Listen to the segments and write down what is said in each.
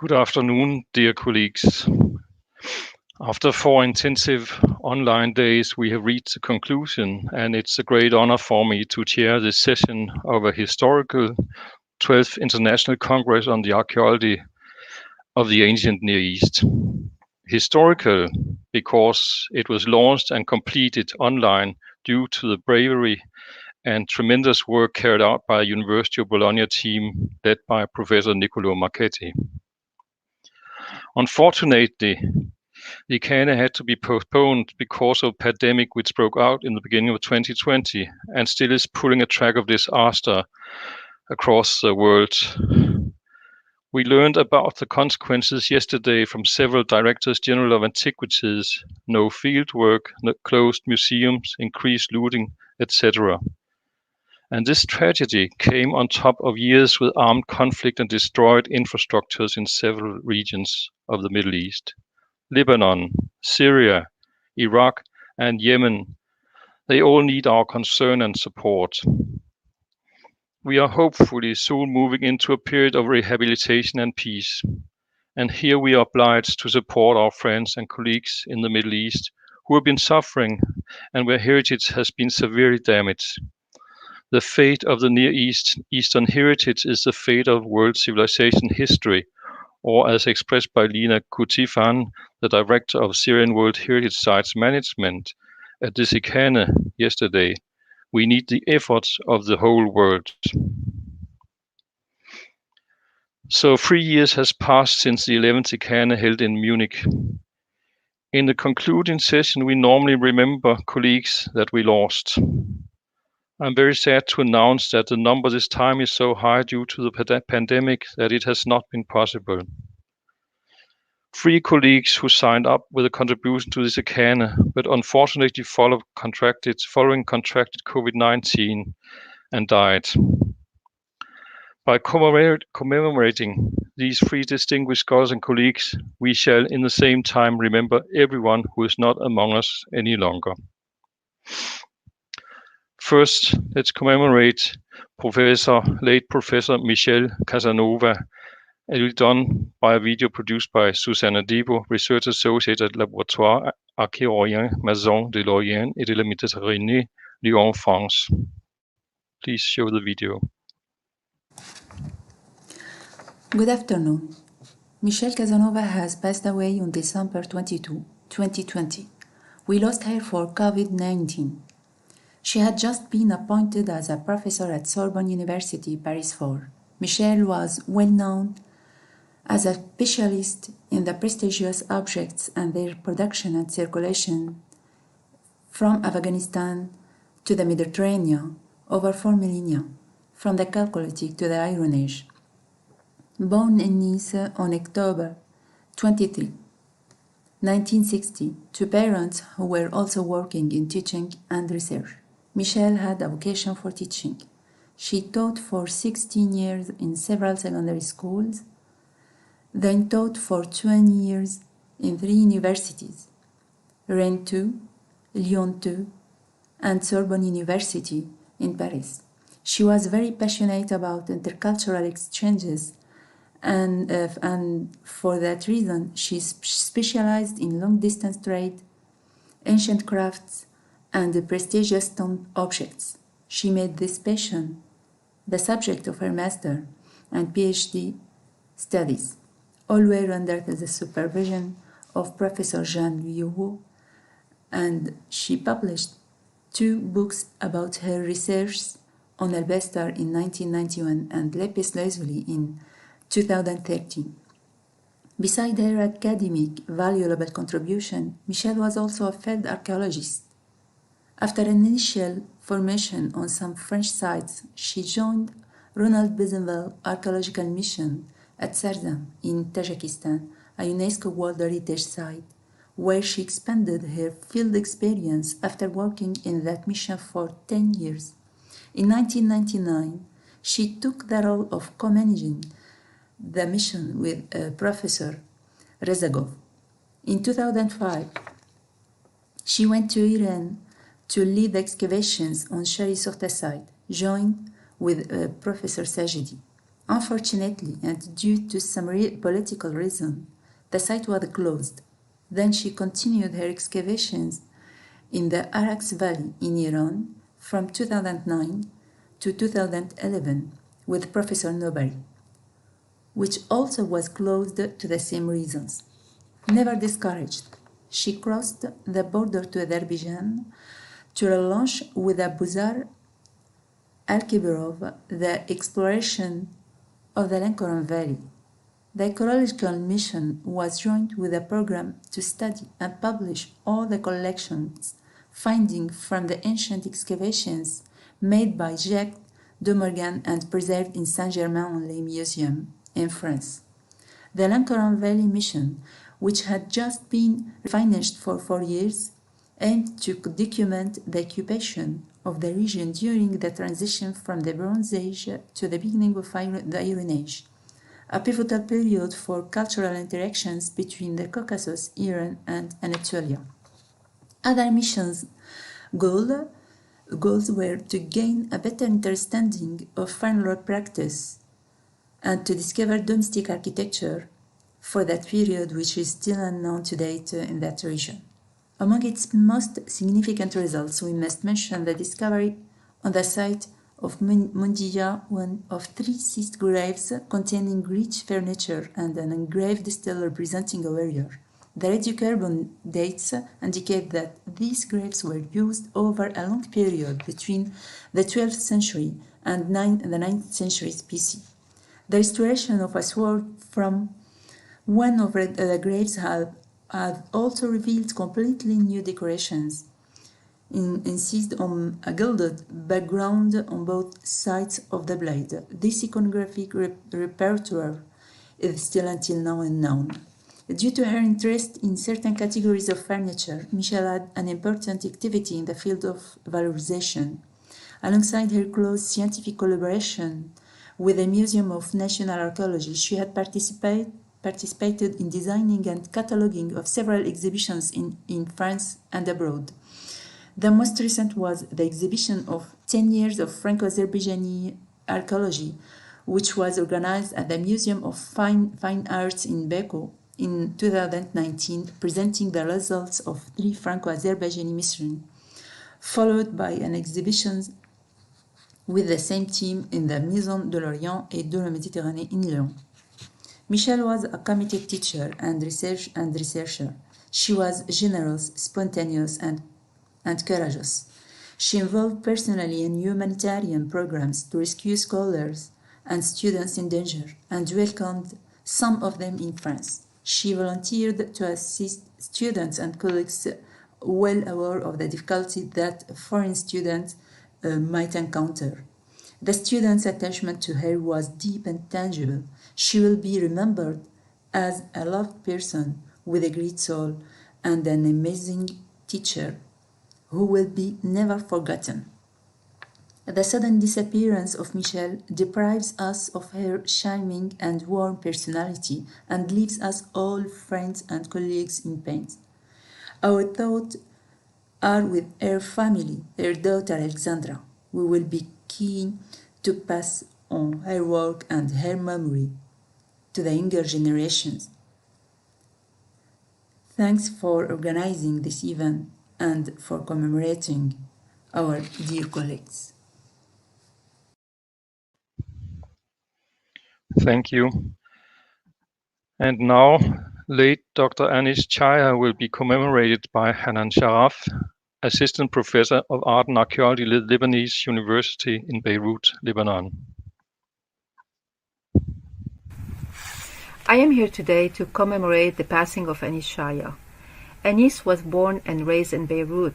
Good afternoon, dear colleagues. After 4 intensive online days, we have reached a conclusion, and it's a great honor for me to chair this session of a historical 12th International Congress on the Archaeology of the Ancient Near East. Historical, because it was launched and completed online due to the bravery and tremendous work carried out by a University of Bologna team led by Professor Nicolò Marchetti. Unfortunately, the ICAANE had to be postponed because of a pandemic which broke out in the beginning of 2020 and still is pulling a track of disaster across the world. We learned about the consequences yesterday from several directors general of antiquities: no field work, closed museums, increased looting, etc. And this tragedy came on top of years with armed conflict and destroyed infrastructures in several regions of the Middle East. Lebanon, Syria, Iraq, and Yemen, they all need our concern and support. We are hopefully soon moving into a period of rehabilitation and peace. And here we are obliged to support our friends and colleagues in the Middle East who have been suffering and where heritage has been severely damaged. The fate of the Near Eastern heritage is the fate of world civilization history, or as expressed by Lina Kutifan, the director of Syrian World Heritage Sites Management at this ICAANE yesterday, we need the efforts of the whole world. So 3 years has passed since the 11th ICAANE held in Munich. In the concluding session, we normally remember colleagues that we lost. I'm very sad to announce that the number this time is so high due to the pandemic that it has not been possible. 3 colleagues who signed up with a contribution to this ICAANE, but unfortunately following contracted COVID-19 and died. By commemorating these 3 distinguished scholars and colleagues, we shall in the same time remember everyone who is not among us any longer. First, let's commemorate late Professor Michéle Casanova. It will be done by a video produced by Suzanne and Dibo, Research Associate at Laboratoire Archéologien Maison de l'Orient et de la Méditerranée, Lyon, France. Please show the video. Good afternoon. Michéle Casanova has passed away on December 22, 2020. We lost her for COVID-19. She had just been appointed as a professor at Sorbonne University, Paris 4. Michéle was well known as a specialist in the prestigious objects and their production and circulation from Afghanistan to the Mediterranean over 4 millennia, from the Chalcolithic to the Iron Age. Born in Nice on October 23, 1960, to parents who were also working in teaching and research, Michéle had a vocation for teaching. She taught for 16 years in several secondary schools, then taught for 20 years in 3 universities, Rennes 2, Lyon 2, and Sorbonne University in Paris. She was very passionate about intercultural exchanges, and for that reason, she specialized in long-distance trade, ancient crafts, and the prestigious stone objects. She made this passion the subject of her master and PhD studies. All were under the supervision of Professor Jean Liuhu, and she published 2 books about her research on alabaster in 1991 and lapis lazuli in 2013. Beside her academic valuable contribution, Michéle was also a field archaeologist. After an initial formation on some French sites, she joined Ronald Besenval Archaeological Mission at Sarzam in Tajikistan, a UNESCO World Heritage Site, where she expanded her field experience after working in that mission for 10 years. In 1999, she took the role of co-managing the mission with Professor Rezagov. In 2005, she went to Iran to lead the excavations on Shari Sorta site, joined with Professor Sajidi. Unfortunately, and due to some political reason, the site was closed. Then she continued her excavations in the Arax Valley in Iran from 2009 to 2011 with Professor Nobari, which also was closed to the same reasons. Never discouraged, she crossed the border to Azerbaijan to relaunch with Abuzar Al-Kibirov the exploration of the Lankaran Valley. The ecological mission was joined with a program to study and publish all the collections findings from the ancient excavations made by Jacques de Morgan and preserved in Saint-Germain-en-Laye Museum in France. The Lankaran Valley mission, which had just been finished for 4 years, aimed to document the occupation of the region during the transition from the Bronze Age to the beginning of the Iron Age, a pivotal period for cultural interactions between the Caucasus, Iran, and Anatolia. Other missions' goals were to gain a better understanding of fine art practice and to discover domestic architecture for that period, which is still unknown to date in that region. Among its most significant results, we must mention the discovery on the site of Mundiya one of 3 seized graves containing rich furniture and an engraved stele representing a warrior. The radiocarbon dates indicate that these graves were used over a long period between the 12th century and the 9th century BC. The restoration of a sword from one of the graves had also revealed completely new decorations insist on a gilded background on both sides of the blade. This iconographic repertoire is still until now unknown. Due to her interest in certain categories of furniture, Michéle had an important activity in the field of valorization. Alongside her close scientific collaboration with the Museum of National Archaeology, she had participated in designing and cataloging of several exhibitions in France and abroad. The most recent was the exhibition of 10 years of Franco-Azerbaijani archaeology, which was organized at the Museum of Fine Arts in Baku in 2019, presenting the results of 3 Franco-Azerbaijani missions, followed by an exhibition with the same team in the Maison de l'Orient et de la Méditerranée in Lyon. Michéle was a committed teacher and researcher. She was generous, spontaneous, and courageous. She involved personally in humanitarian programs to rescue scholars and students in danger and welcomed some of them in France. She volunteered to assist students and colleagues well aware of the difficulty that foreign students might encounter. The students' attachment to her was deep and tangible. She will be remembered as a loved person with a great soul and an amazing teacher who will be never forgotten. The sudden disappearance of Michéle deprives us of her charming and warm personality and leaves us all friends and colleagues in pain. Our thoughts are with her family, her daughter Alexandra. We will be keen to pass on her work and her memory to the younger generations. Thanks for organizing this event and for commemorating our dear colleagues. Thank you. And now, late Dr. Anis Chaaya will be commemorated by Hanan Charaf, Assistant Professor of Art and Archaeology at Lebanese University in Beirut, Lebanon. I am here today to commemorate the passing of Anis Chaaya. Anis was born and raised in Beirut,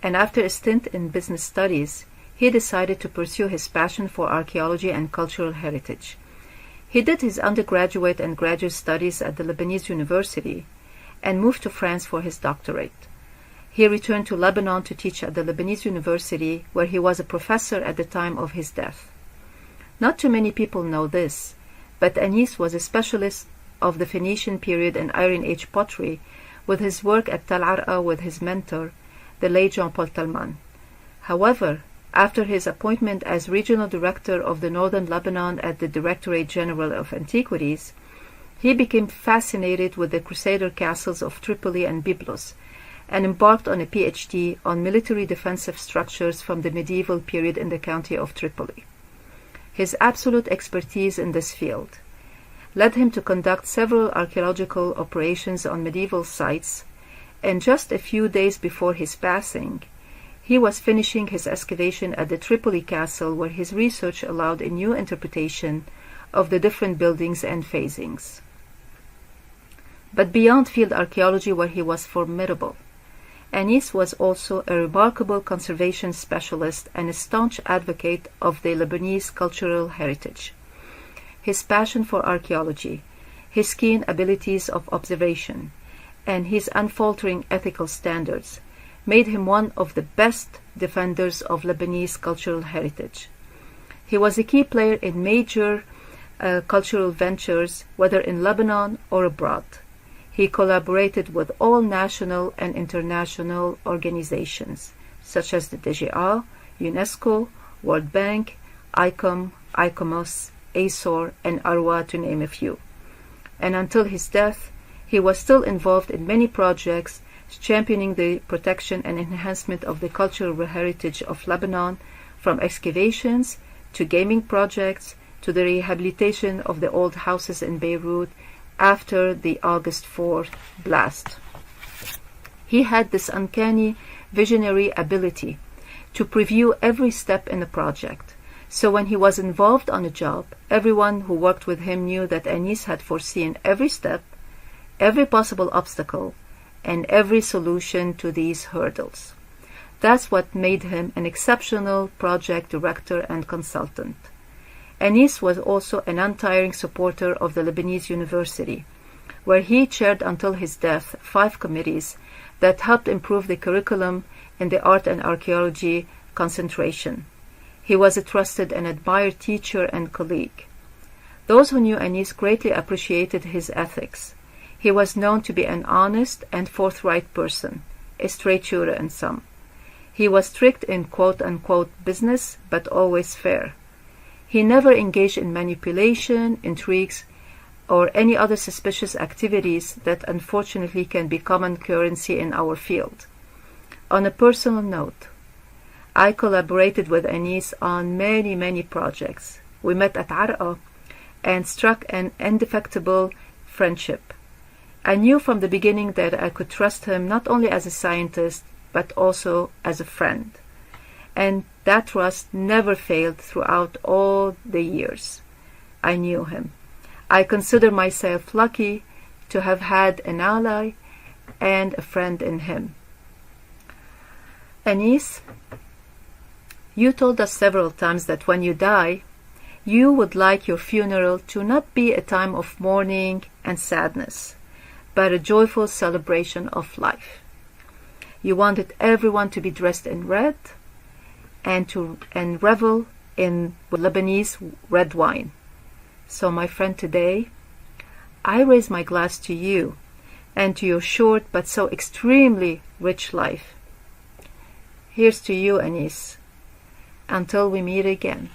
and after a stint in business studies, he decided to pursue his passion for archaeology and cultural heritage. He did his undergraduate and graduate studies at the Lebanese University and moved to France for his doctorate. He returned to Lebanon to teach at the Lebanese University, where he was a professor at the time of his death. Not too many people know this, but Anis was a specialist of the Phoenician period and Iron Age pottery, with his work at Tal Arqa with his mentor, the late Jean-Paul Talman. However, After his appointment as regional director of the northern Lebanon at the Directorate General of Antiquities, he became fascinated with the Crusader castles of Tripoli and Byblos, and embarked on a PhD on military defensive structures from the medieval period in the county of Tripoli. His absolute expertise in this field led him to conduct several archaeological operations on medieval sites, and just a few days before his passing, he was finishing his excavation at the Tripoli castle, where his research allowed a new interpretation of the different buildings and phasings. But beyond field archaeology, where he was formidable, Anis was also a remarkable conservation specialist and a staunch advocate of the Lebanese cultural heritage. His passion for archaeology, his keen abilities of observation, and his unfaltering ethical standards made him one of the best defenders of Lebanese cultural heritage. He was a key player in major cultural ventures, whether in Lebanon or abroad. He collaborated with all national and international organizations, such as the DGA, UNESCO, World Bank, ICOM, ICOMOS, ASOR, and ARWA, to name a few. And until his death, he was still involved in many projects championing the protection and enhancement of the cultural heritage of Lebanon, from excavations to gaming projects to the rehabilitation of the old houses in Beirut after the August 4th blast. He had this uncanny visionary ability to preview every step in a project. So when he was involved on a job, everyone who worked with him knew that Anis had foreseen every step, every possible obstacle, and every solution to these hurdles. That's what made him an exceptional project director and consultant. Anis was also an untiring supporter of the Lebanese University, where he chaired until his death 5 committees that helped improve the curriculum in the art and archaeology concentration. He was a trusted and admired teacher and colleague. Those who knew Anis greatly appreciated his ethics. He was known to be an honest and forthright person, a straight shooter in some. He was strict in quote-unquote business, but always fair. He never engaged in manipulation, intrigues, or any other suspicious activities that unfortunately can be common currency in our field. On a personal note, I collaborated with Anis on many projects. We met at Arqa and struck an indefectible friendship. I knew from the beginning that I could trust him not only as a scientist, but also as a friend. And that trust never failed throughout all the years I knew him. I consider myself lucky to have had an ally and a friend in him. Anis, you told us several times that when you die, you would like your funeral to not be a time of mourning and sadness, but a joyful celebration of life. You wanted everyone to be dressed in red and revel in Lebanese red wine. So, my friend, today, I raise my glass to you and to your short but so extremely rich life. Here's to you, Anis, until we meet again.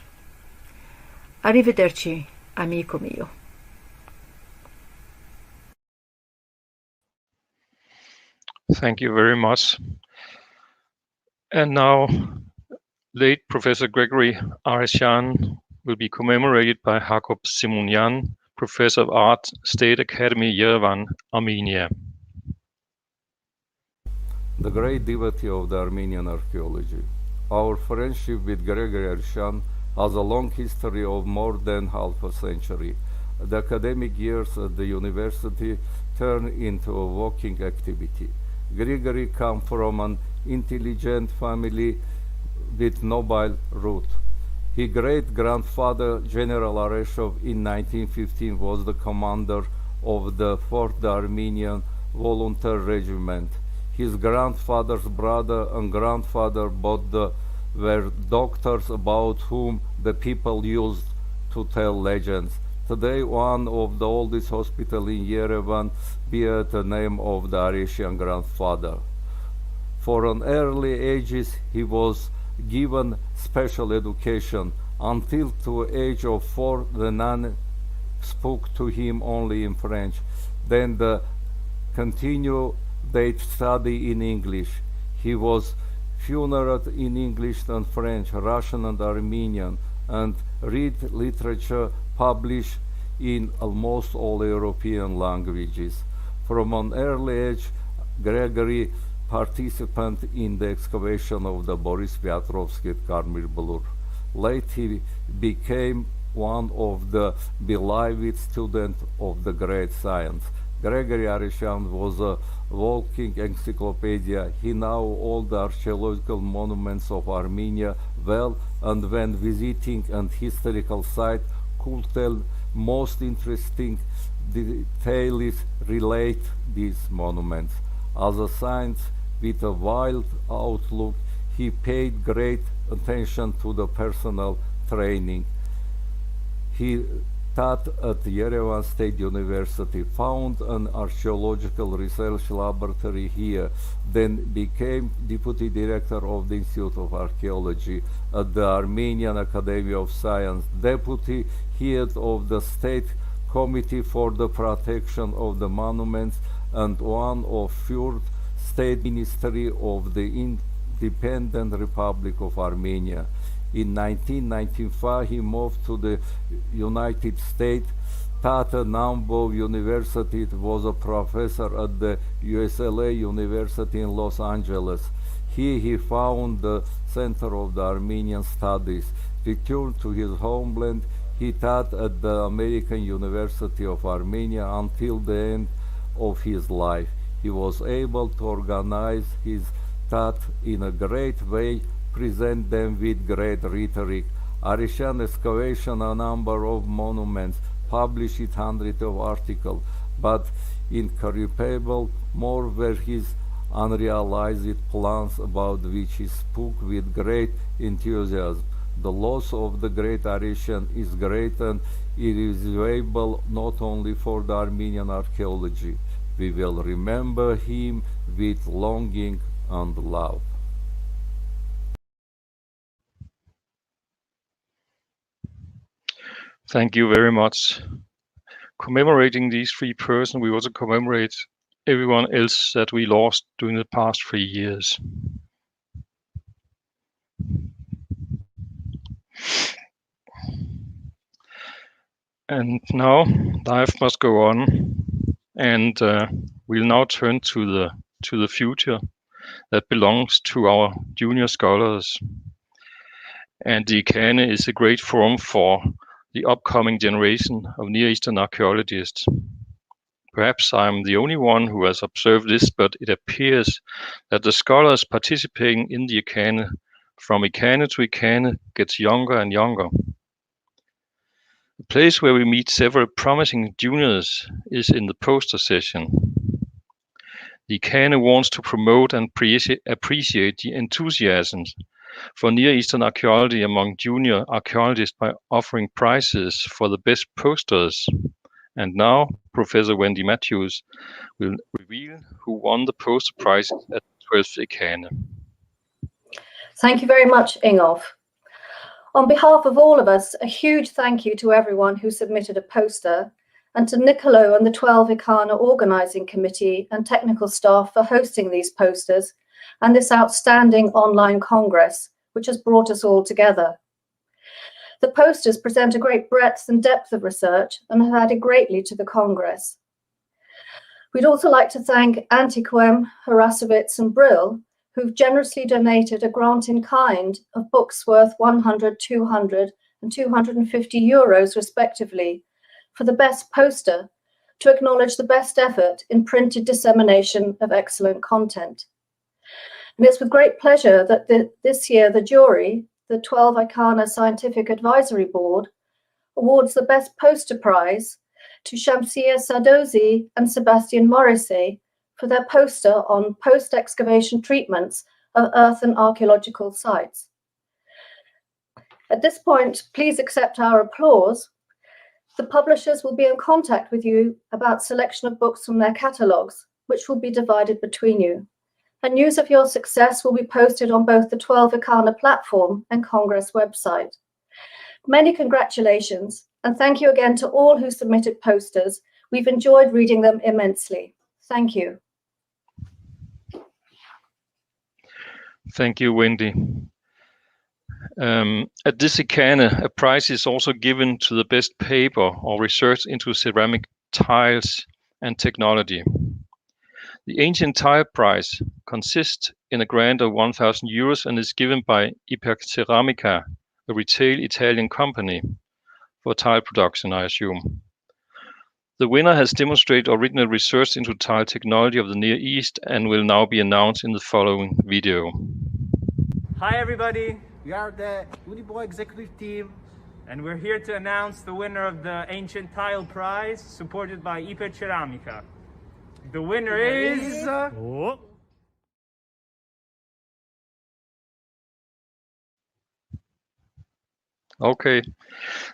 Arrivederci, amico mio. Thank you very much. And now, late Professor Gregory Areshyan will be commemorated by Hakob Simonyan, Professor of Art, State Academy, Yerevan, Armenia. The great devotee of the Armenian archaeology. Our friendship with Gregory Areshyan has a long history of more than half a century. The academic years at the university turned into a walking activity. Gregory came from an intelligent family with noble root. His great-grandfather, General Areshyan, in 1915 was the commander of the 4th Armenian Volunteer Regiment. His grandfather's brother and grandfather both were doctors about whom the people used to tell legends. Today, one of the oldest hospitals in Yerevan bears the name of the Areshyan grandfather. For an early ages, he was given special education. Until the age of 4, the nun spoke to him only in French. Then they study in English. He was fluent in English and French, Russian and Armenian, and read literature published in almost all European languages. From an early age, Gregory participated in the excavation of the Boris Piatrovsky at Karmir-Blur. Late he became one of the beloved students of the great science. Gregory Areshyan was a walking encyclopedia. He knew all the archaeological monuments of Armenia well, and when visiting an historical site, could tell most interesting details relate these monuments. As a scientist with a wide outlook, he paid great attention to the personal training. He taught at Yerevan State University, found an archaeological research laboratory here, then became deputy director of the Institute of Archaeology at the Armenian Academy of Science, deputy head of the State Committee for the Protection of the Monuments, and one of first State Ministry of the Independent Republic of Armenia. In 1995, he moved to the United States, taught at a number of universities, was a professor at the UCLA University in Los Angeles. Here he found the Center of the Armenian Studies. Returned to his homeland, he taught at the American University of Armenia until the end of his life. He was able to organize his thought in a great way, present them with great rhetoric. Areshyan excavation a number of monuments, published hundreds of articles, but incomparable more were his unrealized plans about which he spoke with great enthusiasm. The loss of the great Areshyan is great and irreversible not only for the Armenian archaeology. We will remember him with longing and love. Thank you very much. Commemorating these 3 persons, we also commemorate everyone else that we lost during the past 3 years. And now life must go on, and we'll now turn to the future that belongs to our junior scholars. And the ICAANE is a great forum for the upcoming generation of Near Eastern archaeologists. Perhaps I'm the only one who has observed this, but it appears that the scholars participating in the ICAANE from ICAANE to ICAANE gets younger and younger. The place where we meet several promising juniors is in the poster session. The ICAANE wants to promote and appreciate the enthusiasm for Near Eastern archaeology among junior archaeologists by offering prizes for the best posters. And now Professor Wendy Matthews will reveal who won the poster prize at the 12th ICAANE. Thank you very much, Ingolf. On behalf of all of us, a huge thank you to everyone who submitted a poster, and to Nicolò and the 12 ICAANE Organising Committee and technical staff for hosting these posters and this outstanding online congress, which has brought us all together. The posters present a great breadth and depth of research and have added greatly to the congress. We'd also like to thank Antiquem, Harasowitz and Brill, who've generously donated a grant in kind of books worth 100, 200 and 250 euros respectively for the best poster to acknowledge the best effort in printed dissemination of excellent content. And it's with great pleasure that this year the jury, the 12 ICAANE Scientific Advisory Board, awards the Best Poster Prize to Shamsia Sadozi and Sebastian Morrissey for their poster on post-excavation treatments of earthen archaeological sites. At this point, please accept our applause. The publishers will be in contact with you about selection of books from their catalogues, which will be divided between you. and news of your success will be posted on both the 12 ICAANE platform and Congress website. Many congratulations, and thank you again to all who submitted posters. We've enjoyed reading them immensely. Thank you. Thank you, Wendy. At this ICAANE, a prize is also given to the best paper or research into ceramic tiles and technology. The Ancient Tile Prize consists in a grant of €1,000 and is given by Iperceramica, a retail Italian company for tile production, I assume. The winner has demonstrated original research into tile technology of the Near East and will now be announced in the following video. Hi everybody, we are the Unibo executive team and we're here to announce the winner of the Ancient Tile Prize supported by Iperceramica. The winner is... Okay,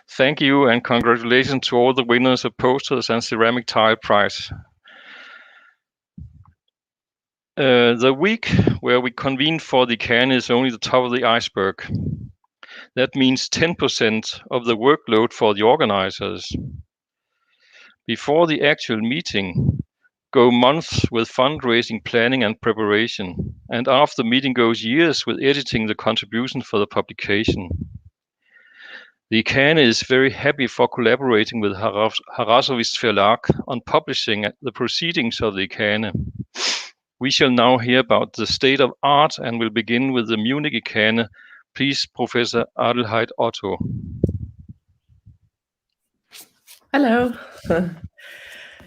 thank you and congratulations to all the winners of posters and ceramic tile prize. The week where we convened for the ICAANE is only the top of the iceberg. That means 10% of the workload for the organizers. Before the actual meeting, go months with fundraising, planning and preparation. And after the meeting goes years with editing the contribution for the publication. The ICAANE is very happy for collaborating with Harasowitz Verlag on publishing the proceedings of the ICAANE. We shall now hear about the state of art and will begin with the Munich ICAANE. Please, Professor Adelheid Otto. Hello.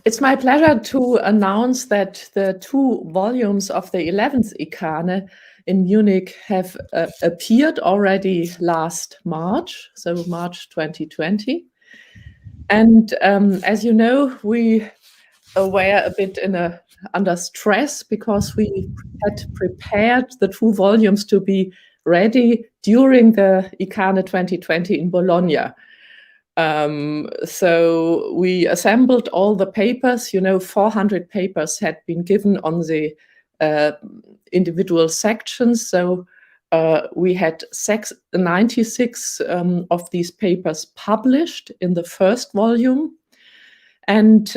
It's my pleasure to announce that the 2 volumes of the 11th ICAANE in Munich have appeared already last March, so March 2020. And as you know, we were a bit under stress because we had prepared the 2 volumes to be ready during the ICAANE 2020 in Bologna. So we assembled all the papers, 400 papers had been given on the individual sections. So we had 96 of these papers published in the first volume. And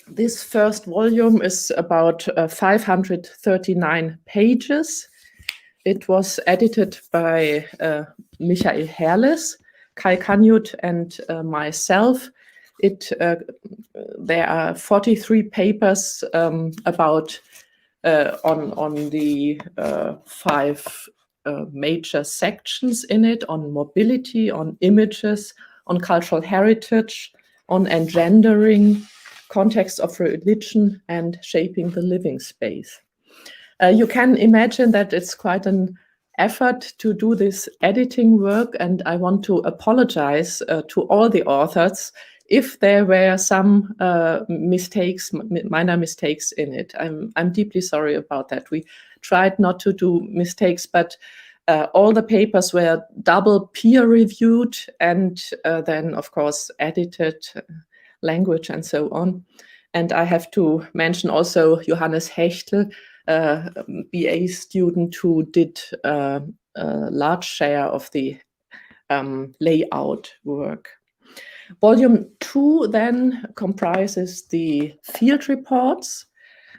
this first volume is about 539 pages. It was edited by Michéle, Kai Kanyut and myself. There are 43 papers about on the 5 major sections in it, on mobility, on images, on cultural heritage, on engendering, context of religion, and shaping the living space. You can imagine that it's quite an effort to do this editing work, and I want to apologize to all the authors if there were some mistakes, minor mistakes in it. I'm deeply sorry about that. We tried not to do mistakes, but all the papers were double peer reviewed and then of course edited, language and so on. And I have to mention also Johannes Hechtel, BA student who did a large share of the layout work. Volume 2 then comprises the field reports,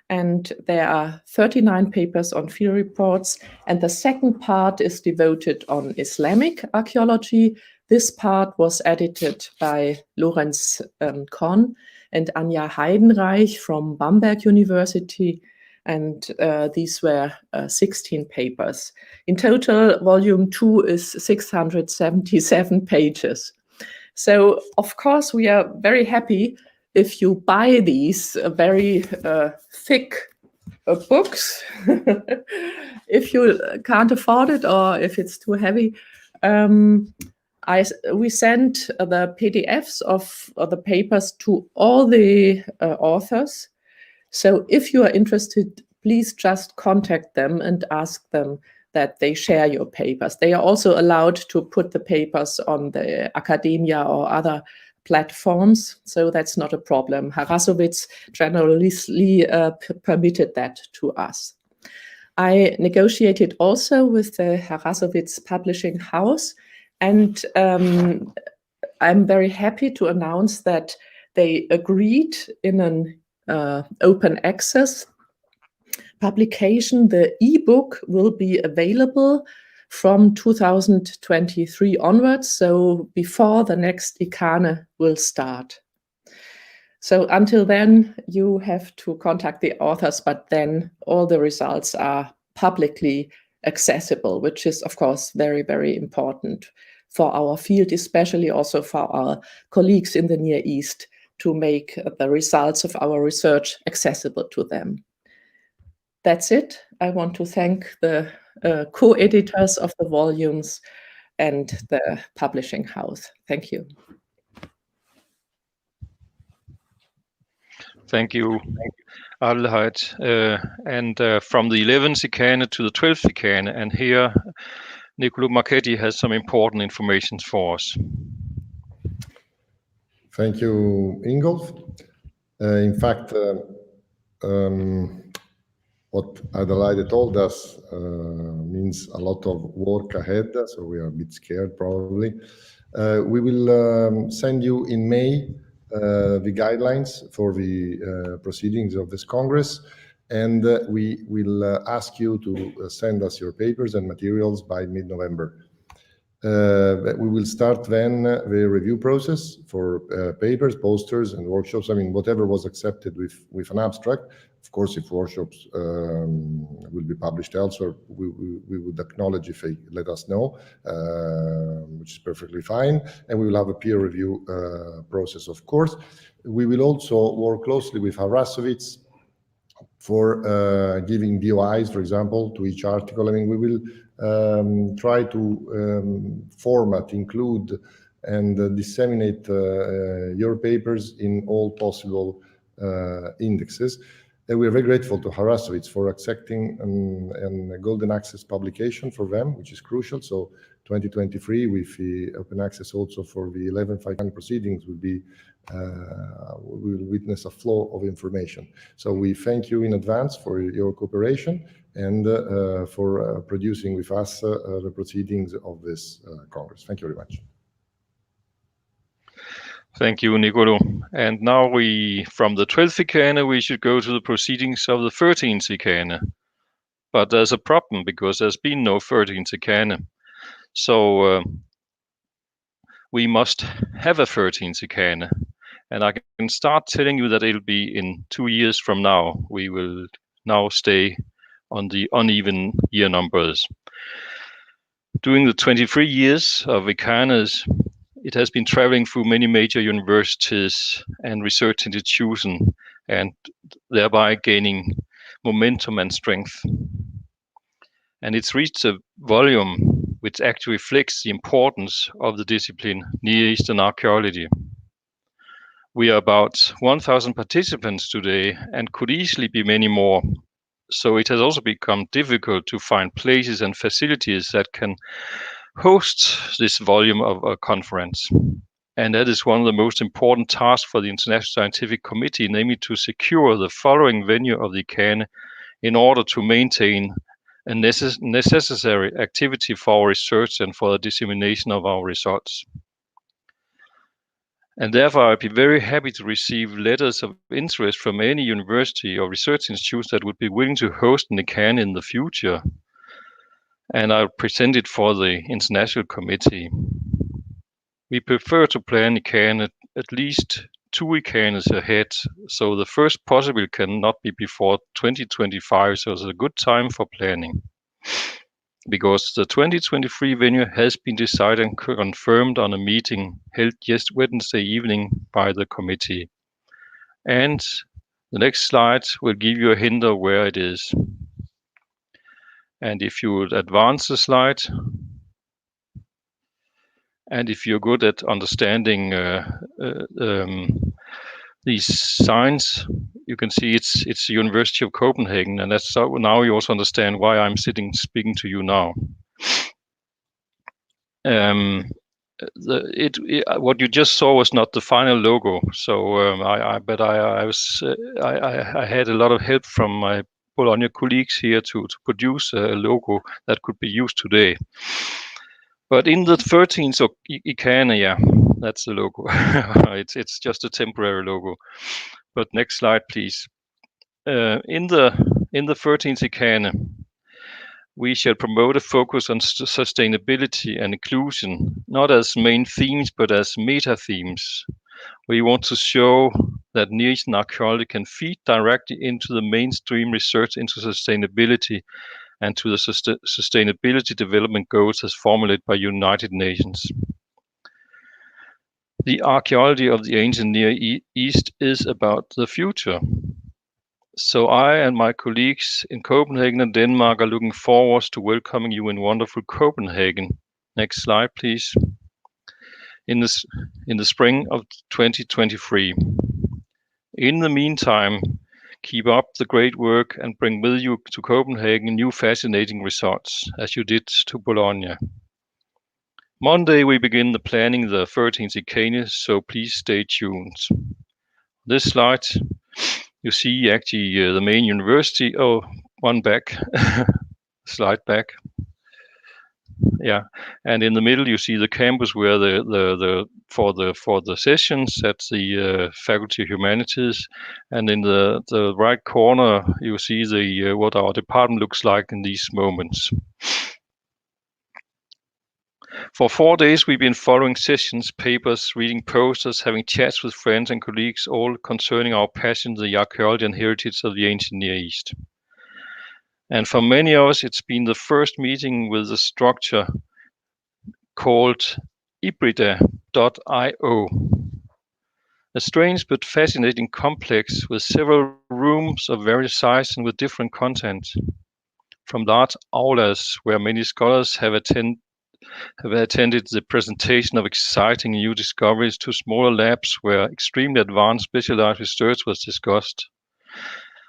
and there are 39 papers on field reports, and the second part is devoted on Islamic archaeology. This part was edited by Lorenz Kohn and Anja Heidenreich from Bamberg University, and these were 16 papers. In total, volume 2 is 677 pages. So, of course, we are very happy if you buy these very thick books. If you can't afford it or if it's too heavy, we sent the PDFs of the papers to all the authors. So if you are interested, please just contact them and ask them that they share your papers. They are also allowed to put the papers on the academia or other platforms, so that's not a problem. Harasowitz generously permitted that to us. I negotiated also with the Harrassowitz Publishing House, and I'm very happy to announce that they agreed in an open access publication. The ebook will be available from 2023 onwards, so before the next ICAANE will start. So until then, you have to contact the authors, but then all the results are publicly accessible, which is, of course, very, very important for our field, especially also for our colleagues in the Near East, to make the results of our research accessible to them. That's it. I want to thank the co-editors of the volumes and the publishing house. Thank you. Thank you, Adelheid. From the 11th ICAANE to the 12th ICAANE, and here Nicolò Marchetti has some important information for us. Thank you, Ingolf. In fact, what Adelheid told us means a lot of work ahead, so we are a bit scared probably. We will send you in May the guidelines for the proceedings of this Congress, and we will ask you to send us your papers and materials by mid-November. We will start then the review process for papers, posters, and workshops. I mean, whatever was accepted with an abstract. Of course, if workshops will be published elsewhere, we would acknowledge if they let us know, which is perfectly fine. And we will have a peer review process, of course. We will also work closely with Harrassowitz for giving DOIs, for example, to each article. I mean, we will try to format, include, and disseminate your papers in all possible indexes. And we are very grateful to Harrassowitz for accepting a golden access publication for them, which is crucial. So 2023, with the open access also for the 11th ICAANE proceedings, we will witness a flow of information. So we thank you in advance for your cooperation and for producing with us the proceedings of this Congress. Thank you very much. Thank you, Nicolò. And now from the 12th ICAANE, we should go to the proceedings of the 13th ICAANE. But there's a problem because there's been no 13th ICAANE. So we must have a 13th ICAANE. And I can start telling you that it'll be in 2 years from now. We will now stay on the uneven year numbers. During the 23 years of ICAANEs, it has been traveling through many major universities and research institutions, and thereby gaining momentum and strength. And it's reached a volume which actually reflects the importance of the discipline Near Eastern archaeology. We are about 1,000 participants today and could easily be many more. So it has also become difficult to find places and facilities that can host this volume of a conference. And that is one of the most important tasks for the International Scientific Committee, namely to secure the following venue of the ICAANE in order to maintain a necessary activity for our research and for the dissemination of our results. And therefore, I'd be very happy to receive letters of interest from any university or research institute that would be willing to host an ICAANE in the future. And I'll present it for the International Committee. We prefer to plan ICAANE at least 2 ICAANEs ahead, so the first possible cannot be before 2025, so it's a good time for planning. Because the 2023 venue has been decided and confirmed on a meeting held Wednesday evening by the committee. And the next slide will give you a hint of where it is. And if you would advance the slide, and if you're good at understanding these signs, you can see it's the University of Copenhagen, and that's now you also understand why I'm speaking to you now. What you just saw was not the final logo, so I had a lot of help from Bologna colleagues here to produce a logo that could be used today. But in the 13th of ICAANE, yeah, that's the logo. It's just a temporary logo. But next slide, please. In the 13th ICAANE, we shall promote a focus on sustainability and inclusion, not as main themes, but as meta themes. We want to show that Near Eastern archaeology can feed directly into the mainstream research into sustainability and to the sustainability development goals as formulated by United Nations. The archaeology of the ancient Near East is about the future. So I and my colleagues in Copenhagen and Denmark are looking forward to welcoming you in wonderful Copenhagen. Next slide, please. In the spring of 2023. In the meantime, keep up the great work and bring with you to Copenhagen new fascinating results, as you did to Bologna. Monday we begin the planning the 13th ICAANE, so please stay tuned. This slide, you see actually the main university. Oh, one back, slide back. Yeah, and in the middle you see the campus where for the sessions at the Faculty of Humanities, and in the right corner you see the what our department looks like in these moments. For 4 days we've been following sessions, papers, reading posters, having chats with friends and colleagues, all concerning our passion, the archaeology and heritage of the ancient Near East. And for many of us, it's been the first meeting with a structure called Hybrida.io. A strange but fascinating complex with several rooms of various sizes and with different content. From large aulas where many scholars have attended the presentation of exciting new discoveries to smaller labs where extremely advanced specialized research was discussed.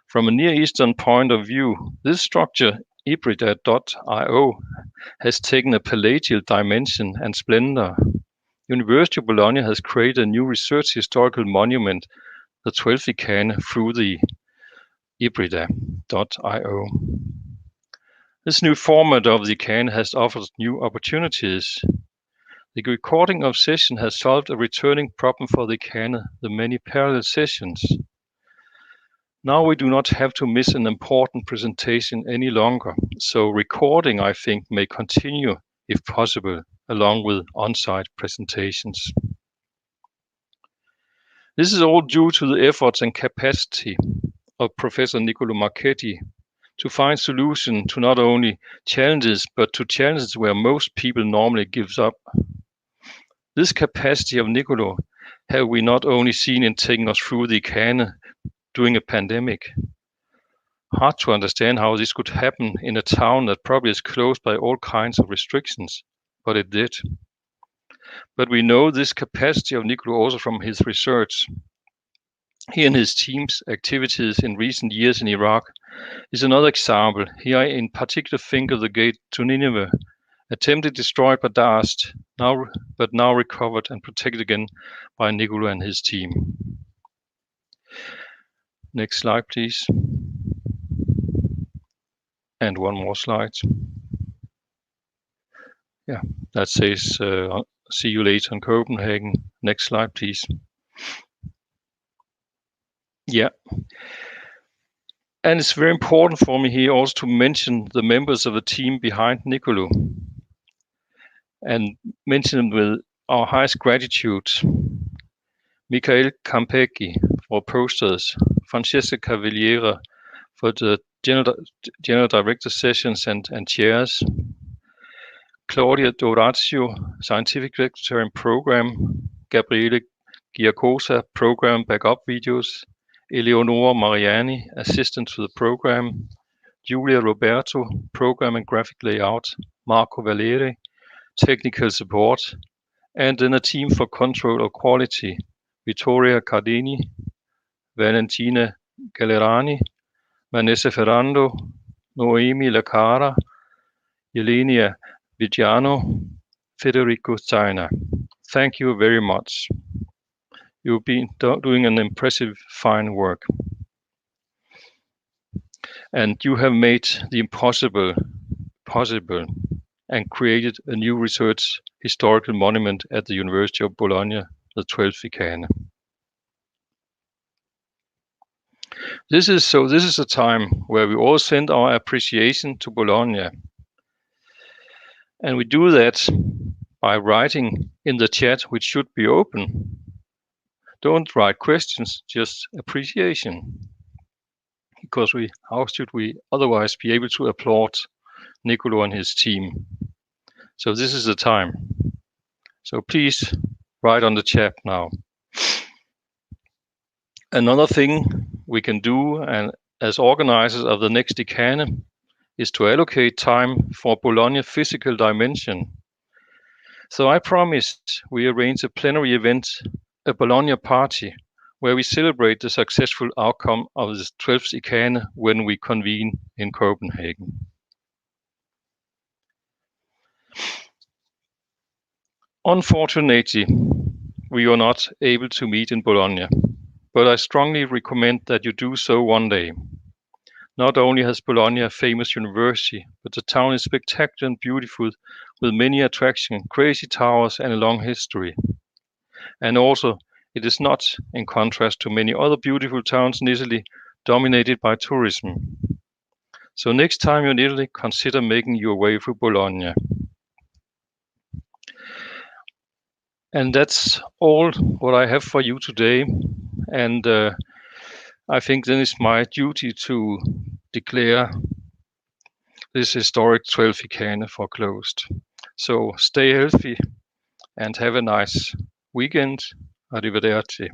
From a Near Eastern point of view, this structure, Hybrida.io, has taken a palatial dimension and splendor. University of Bologna has created a new research historical monument, the 12th ICAANE, through the Hybrida.io. This new format of the ICAANE has offered new opportunities. The recording of session has solved a returning problem for the ICAANE, the many parallel sessions. Now we do not have to miss an important presentation any longer, so recording, I think, may continue, if possible, along with on-site presentations. This is all due to the efforts and capacity of Professor Nicolò Marchetti to find solutions to not only challenges, but to challenges where most people normally give up. This capacity of Nicolò have we not only seen in taking us through the ICAANE during a pandemic. Hard to understand how this could happen in a town that probably is closed by all kinds of restrictions, but it did. But we know this capacity of Nicolò also from his research. He and his team's activities in recent years in Iraq is another example. Here I in particular think of the gate to Nineveh, attempted destroyed by Daest, but now recovered and protected again by Nicolò and his team. Next slide, please. And one more slide. Yeah, that says, see you later in Copenhagen. Next slide, please. Yeah. And it's very important for me here also to mention the members of the team behind Nicolò and mention them with our highest gratitude. Michéle Campeggi for posters, Francesca Cavaliere for the general director sessions and chairs, Claudia Dorazio, scientific secretary and program, Gabriele Giacosa, program backup videos, Eleonora Mariani, assistant to the program, Giulia Roberto, program and graphic layout, Marco Valeri, technical support, and then a team for control of quality, Vittoria Cardini, Valentina Gallerani, Vanessa Ferrando, Noemi Lacara, Yelenia Vigiano, Federico Zaina. Thank you very much. You've been doing an impressive, fine work. And you have made the impossible possible and created a new research historical monument at the University of Bologna, the 12th ICAANE. This is a time where we all send our appreciation to Bologna. And we do that by writing in the chat, which should be open. Don't write questions, just appreciation. Because how should we otherwise be able to applaud Nicolò and his team? So this is the time. So please write on the chat now. Another thing we can do, and as organizers of the next ICAANE, is to allocate time for Bologna physical dimension. So I promised we arrange a plenary event, a Bologna party, where we celebrate the successful outcome of the 12th ICAANE when we convene in Copenhagen. Unfortunately, we are not able to meet in Bologna, but I strongly recommend that you do so one day. Not only has Bologna a famous university, but the town is spectacular and beautiful with many attractions, crazy towers and a long history. And also, it is not in contrast to many other beautiful towns in Italy dominated by tourism. So next time you're in Italy, consider making your way through Bologna. And that's all what I have for you today. And I think then it's my duty to declare this historic 12th ICAANE for closed. So stay healthy and have a nice weekend. Arrivederci.